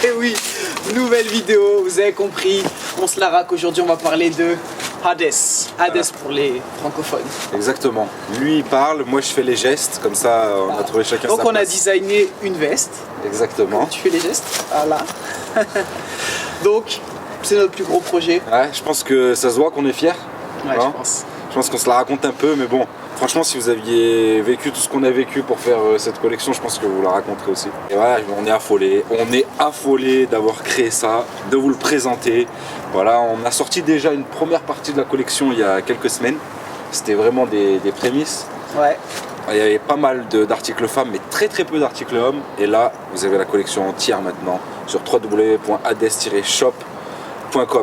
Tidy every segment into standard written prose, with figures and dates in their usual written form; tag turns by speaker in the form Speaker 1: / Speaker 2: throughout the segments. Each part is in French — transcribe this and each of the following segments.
Speaker 1: Et oui, nouvelle vidéo, vous avez compris, on se la raque. Aujourd'hui on va parler de Hades. Hades pour les francophones.
Speaker 2: Exactement. Lui il parle, moi je fais les gestes, comme ça on a trouvé chacun
Speaker 1: Donc
Speaker 2: sa
Speaker 1: on a
Speaker 2: place.
Speaker 1: designé une veste.
Speaker 2: Exactement.
Speaker 1: Tu fais les gestes, voilà. Donc c'est notre plus gros projet.
Speaker 2: Ouais, je pense que ça se voit qu'on est fiers.
Speaker 1: Ouais,
Speaker 2: Hein,
Speaker 1: je pense
Speaker 2: qu'on se la raconte un peu, mais bon, franchement si vous aviez vécu tout ce qu'on a vécu pour faire cette collection, je pense que vous la raconterez aussi. Et voilà, on est affolés d'avoir créé ça, de vous le présenter. Voilà, on a sorti déjà une première partie de la collection il y a quelques semaines. C'était vraiment des prémices.
Speaker 1: Ouais.
Speaker 2: Il y avait pas mal d'articles femmes, mais très peu d'articles hommes. Et là, vous avez la collection entière maintenant sur www.hades-shop.com.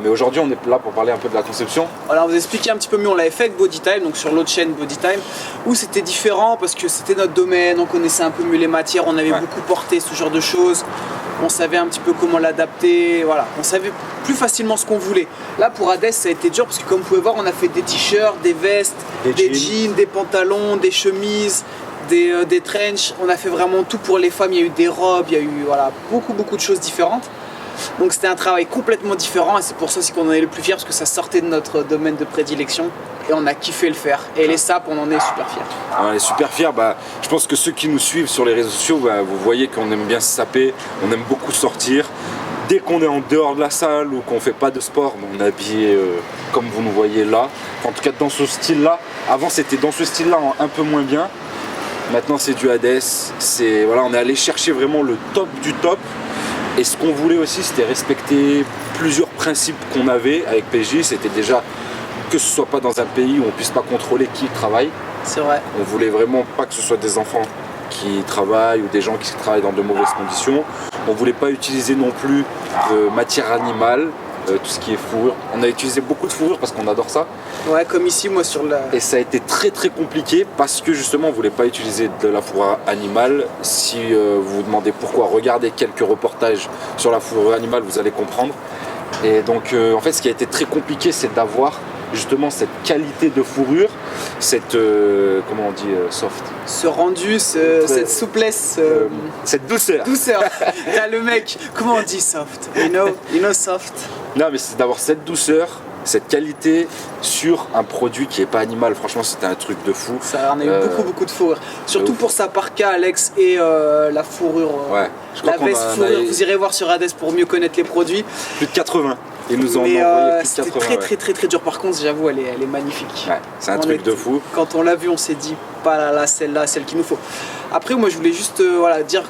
Speaker 2: Et aujourd'hui, on est là pour parler un peu de la conception.
Speaker 1: Alors, on vous expliquer un petit peu mieux, on l'avait fait avec Bodytime, donc sur l'autre chaîne Bodytime, où c'était différent parce que c'était notre domaine, on connaissait un peu mieux les matières, on avait beaucoup porté ce genre de choses, on savait un petit peu comment l'adapter, voilà, on savait plus facilement ce qu'on voulait. Là, pour Hades, ça a été dur parce que comme vous pouvez voir, on a fait des t-shirts, des vestes, des jeans, des pantalons, des chemises, des trenches, on a fait vraiment tout pour les femmes, il y a eu des robes, il y a eu voilà, beaucoup de choses différentes. Donc c'était un travail complètement différent et c'est pour ça aussi qu'on en est le plus fier parce que ça sortait de notre domaine de prédilection et on a kiffé le faire. Et les SAP, on en est super fiers.
Speaker 2: On est super fiers. Je pense que ceux qui nous suivent sur les réseaux sociaux, vous voyez qu'on aime bien se saper, on aime beaucoup sortir. Dès qu'on est en dehors de la salle ou qu'on fait pas de sport, on est habillé comme vous nous voyez là. En tout cas dans ce style-là. Avant c'était dans ce style-là un peu moins bien. Maintenant c'est du Hades. Voilà, on est allé chercher vraiment le top du top. Et ce qu'on voulait aussi, c'était respecter plusieurs principes qu'on avait avec PJ. C'était déjà que ce soit pas dans un pays où on puisse pas contrôler qui travaille.
Speaker 1: C'est vrai.
Speaker 2: On voulait vraiment pas que ce soit des enfants qui travaillent ou des gens qui travaillent dans de mauvaises conditions. On voulait pas utiliser non plus de matière animale, tout ce qui est fourrure. On a utilisé beaucoup de fourrure parce qu'on adore ça.
Speaker 1: Ouais, comme ici, moi sur la...
Speaker 2: Et ça a été très compliqué parce que justement on voulait pas utiliser de la fourrure animale. Si vous vous demandez pourquoi, regardez quelques reportages sur la fourrure animale, vous allez comprendre. Et donc en fait ce qui a été très compliqué, c'est d'avoir justement cette qualité de fourrure, cette comment on dit, soft.
Speaker 1: Ce rendu, cette souplesse,
Speaker 2: cette douceur.
Speaker 1: T'as le mec, comment on dit soft? You know soft.
Speaker 2: Non mais c'est d'avoir cette douceur, cette qualité sur un produit qui est pas animal. Franchement c'était un truc de fou.
Speaker 1: Ça, on a eu beaucoup de fourrure. Surtout pour sa parka, Alex, et la fourrure,
Speaker 2: ouais,
Speaker 1: la veste fourrure. Vous irez voir sur Hades pour mieux connaître les produits.
Speaker 2: Plus de 80. Ils nous ont envoyé plus de 80.
Speaker 1: C'était très dur. Par contre, j'avoue, elle est magnifique.
Speaker 2: Ouais, c'est un truc de fou.
Speaker 1: Quand on l'a vu, on s'est dit, pas là, celle-là, celle qu'il nous faut. Après, moi, je voulais juste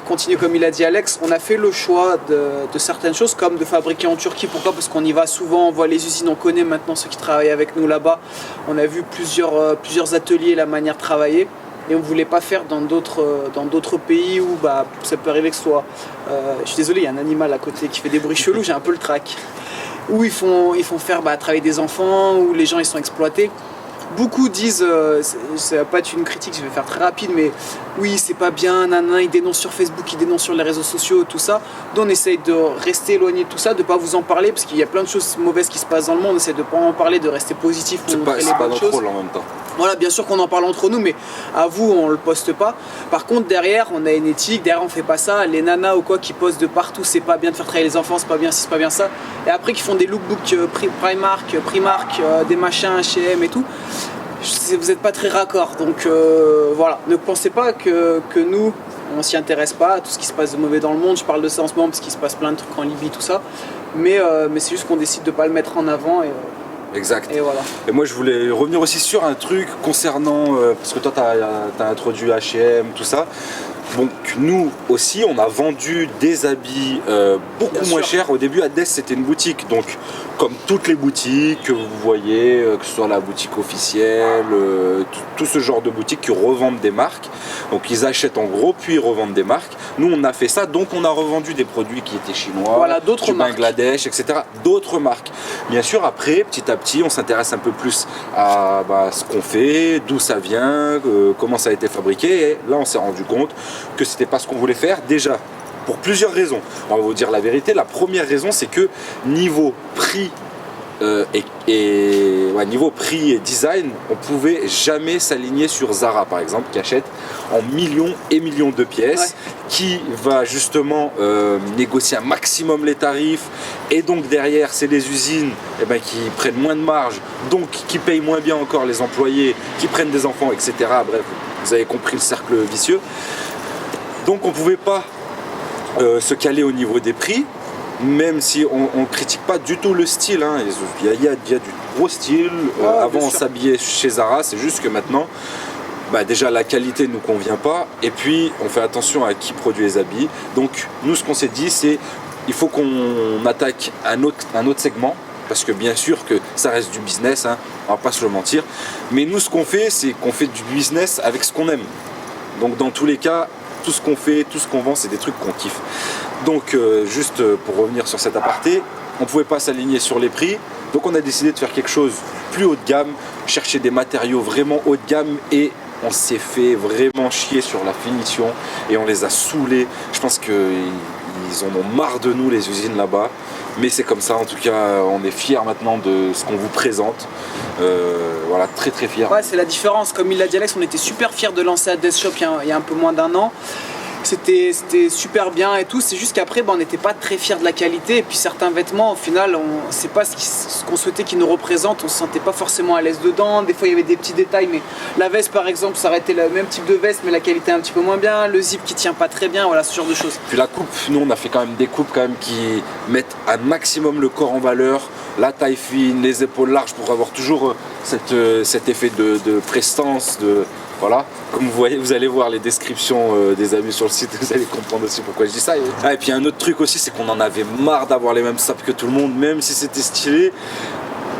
Speaker 1: continuer comme il a dit Alex. On a fait le choix de certaines choses, comme de fabriquer en Turquie. Pourquoi? Parce qu'on y va souvent, on voit les usines, on connaît maintenant ceux qui travaillent avec nous là-bas. On a vu plusieurs ateliers, la manière de travailler. Et on ne voulait pas faire dans d'autres pays où ça peut arriver que ce soit... je suis désolé, il y a un animal à côté qui fait des bruits chelous, j'ai un peu le trac. Où ils font faire travailler des enfants, où les gens ils sont exploités. Beaucoup disent, ça va pas être une critique, je vais faire très rapide, mais oui c'est pas bien, nanana, ils dénoncent sur Facebook, ils dénoncent sur les réseaux sociaux, tout ça. Donc on essaye de rester éloigné de tout ça, de pas vous en parler, parce qu'il y a plein de choses mauvaises qui se passent dans le monde, on essaie de pas en parler, de rester positif,
Speaker 2: C'est pas notre rôle en même temps.
Speaker 1: Voilà, bien sûr qu'on en parle entre nous, mais à vous, on le poste pas. Par contre, derrière, on a une éthique, derrière, on fait pas ça. Les nanas ou quoi qui postent de partout, c'est pas bien de faire travailler les enfants, c'est pas bien ci, c'est pas bien ça. Et après, qui font des lookbooks Primark, des machins H&M et tout, vous êtes pas très raccord. Donc voilà, ne pensez pas que nous, on s'y intéresse pas à tout ce qui se passe de mauvais dans le monde. Je parle de ça en ce moment parce qu'il se passe plein de trucs en Libye, tout ça. Mais c'est juste qu'on décide de pas le mettre en avant.
Speaker 2: Exact.
Speaker 1: Et voilà.
Speaker 2: Et moi je voulais revenir aussi sur un truc concernant, parce que toi t'as introduit H&M, tout ça. Donc nous aussi on a vendu des habits beaucoup moins chers. Au début Hades c'était une boutique, donc comme toutes les boutiques que vous voyez, que ce soit la boutique officielle, tout ce genre de boutiques qui revendent des marques. Donc ils achètent en gros puis ils revendent des marques. Nous on a fait ça, donc on a revendu des produits qui étaient chinois,
Speaker 1: voilà, d'autres
Speaker 2: du
Speaker 1: marques.
Speaker 2: Bangladesh, etc. D'autres marques. Bien sûr après petit à petit on s'intéresse un peu plus à ce qu'on fait, d'où ça vient, comment ça a été fabriqué. Et là on s'est rendu compte que c'était pas ce qu'on voulait faire, déjà pour plusieurs raisons. On va vous dire la vérité. La première raison c'est que niveau prix Ouais, niveau prix et design, on pouvait jamais s'aligner sur Zara par exemple, qui achète en millions et millions de pièces, qui va justement négocier un maximum les tarifs, et donc derrière c'est les usines qui prennent moins de marge, donc qui payent moins bien encore les employés, qui prennent des enfants, etc. Bref, vous avez compris le cercle vicieux. Donc on pouvait pas se caler au niveau des prix, même si on ne critique pas du tout le style, hein. Il y a du gros style. Avant on s'habillait chez Zara, c'est juste que maintenant déjà la qualité ne nous convient pas, et puis on fait attention à qui produit les habits. Donc nous, ce qu'on s'est dit, c'est il faut qu'on attaque un autre segment, parce que bien sûr que ça reste du business, hein, on va pas se le mentir, mais nous ce qu'on fait, c'est qu'on fait du business avec ce qu'on aime. Donc dans tous les cas, tout ce qu'on fait, tout ce qu'on vend, c'est des trucs qu'on kiffe. Donc juste pour revenir sur cet aparté, on ne pouvait pas s'aligner sur les prix, donc on a décidé de faire quelque chose plus haut de gamme, chercher des matériaux vraiment haut de gamme, et on s'est fait vraiment chier sur la finition et on les a saoulés. Je pense qu'ils en ont marre de nous, les usines là-bas, mais c'est comme ça. En tout cas, on est fiers maintenant de ce qu'on vous présente. Voilà, très très fiers.
Speaker 1: Ouais, c'est la différence. Comme il l'a dit Alex, on était super fiers de lancer à Death Shop il y a un peu moins d'un an. C'était super bien et tout, c'est juste qu'après on n'était pas très fiers de la qualité, et puis certains vêtements au final c'est pas ce qu'on souhaitait qu'ils nous représentent, on se sentait pas forcément à l'aise dedans, des fois il y avait des petits détails, mais la veste par exemple ça aurait été le même type de veste mais la qualité un petit peu moins bien, le zip qui tient pas très bien, voilà ce genre de choses.
Speaker 2: Puis la coupe, nous on a fait quand même des coupes qui mettent un maximum le corps en valeur, la taille fine, les épaules larges pour avoir toujours cet effet de prestance, voilà, comme vous voyez, vous allez voir les descriptions des habits sur le site, vous allez comprendre aussi pourquoi je dis ça. Et puis un autre truc aussi, c'est qu'on en avait marre d'avoir les mêmes sapes que tout le monde, même si c'était stylé.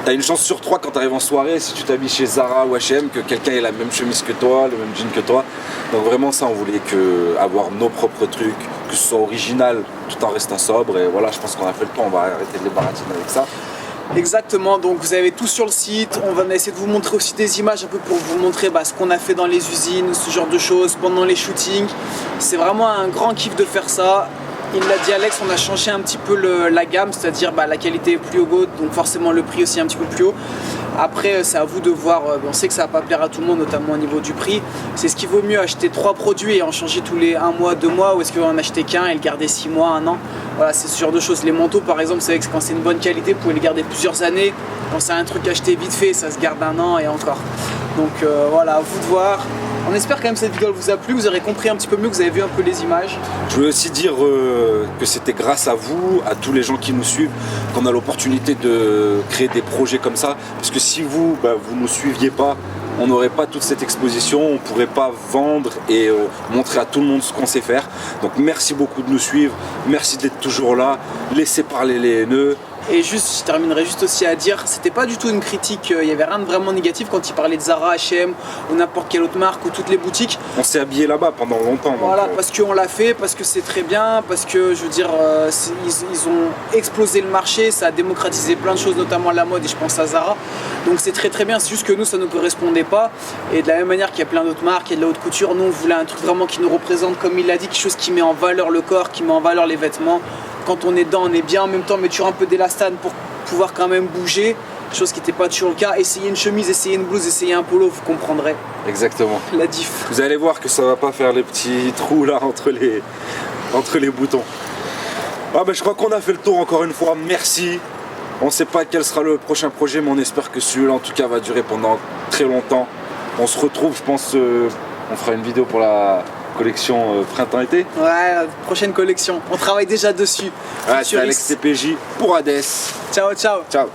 Speaker 2: T'as une chance sur 3 quand t'arrives en soirée, si tu t'habilles chez Zara ou H&M, que quelqu'un ait la même chemise que toi, le même jean que toi. Donc vraiment ça, on voulait avoir nos propres trucs, que ce soit original tout en restant sobre. Et voilà, je pense qu'on a fait le temps, on va arrêter de les baratiner avec ça.
Speaker 1: Exactement, donc vous avez tout sur le site, on va essayer de vous montrer aussi des images un peu pour vous montrer ce qu'on a fait dans les usines, ce genre de choses, pendant les shootings. C'est vraiment un grand kiff de faire ça. Il l'a dit Alex, on a changé un petit peu la gamme, c'est-à-dire la qualité est plus haut, donc forcément le prix aussi un petit peu plus haut. Après c'est à vous de voir, on sait que ça va pas plaire à tout le monde, notamment au niveau du prix. C'est ce qu'il vaut mieux acheter 3 produits et en changer tous les 1 mois, 2 mois, ou est-ce qu'il vaut en acheter qu'un et le garder 6 mois, 1 an. Voilà, c'est ce genre de choses. Les manteaux par exemple, vous savez que quand c'est une bonne qualité, vous pouvez les garder plusieurs années. Quand c'est un truc acheté vite fait, ça se garde 1 an et encore. Donc voilà, à vous de voir. On espère quand même que cette vidéo vous a plu, vous aurez compris un petit peu mieux, que vous avez vu un peu les images.
Speaker 2: Je voulais aussi dire que c'était grâce à vous, à tous les gens qui nous suivent, qu'on a l'opportunité de créer des projets comme ça. Parce que si vous ne nous suiviez pas, on n'aurait pas toute cette exposition, on ne pourrait pas vendre et montrer à tout le monde ce qu'on sait faire. Donc merci beaucoup de nous suivre, merci d'être toujours là, laissez parler les haineux.
Speaker 1: Et juste, je terminerai juste aussi à dire, c'était pas du tout une critique, il n'y avait rien de vraiment négatif quand il parlait de Zara, H&M ou n'importe quelle autre marque ou toutes les boutiques.
Speaker 2: On s'est habillé là-bas pendant longtemps.
Speaker 1: Voilà, parce qu'on l'a fait, parce que c'est très bien, parce que je veux dire, ils ont explosé le marché, ça a démocratisé plein de choses, notamment la mode, et je pense à Zara. Donc c'est très très bien, c'est juste que nous ça ne nous correspondait pas. Et de la même manière qu'il y a plein d'autres marques, il y a de la haute couture, nous on voulait un truc vraiment qui nous représente, comme il l'a dit, quelque chose qui met en valeur le corps, qui met en valeur les vêtements. Quand on est dedans, on est bien, en même temps, on met toujours un peu d'élastane pour pouvoir quand même bouger, chose qui n'était pas toujours le cas. Essayez une chemise, essayez une blouse, essayez un polo, vous comprendrez.
Speaker 2: Exactement.
Speaker 1: La diff.
Speaker 2: Vous allez voir que ça va pas faire les petits trous là entre les boutons. Je crois qu'on a fait le tour encore une fois. Merci. On ne sait pas quel sera le prochain projet, mais on espère que celui-là en tout cas va durer pendant très longtemps. On se retrouve, je pense, on fera une vidéo pour la collection printemps-été.
Speaker 1: Ouais, prochaine collection. On travaille déjà dessus.
Speaker 2: Ouais, c'est Alex CPJ pour Hades.
Speaker 1: Ciao, ciao.
Speaker 2: Ciao.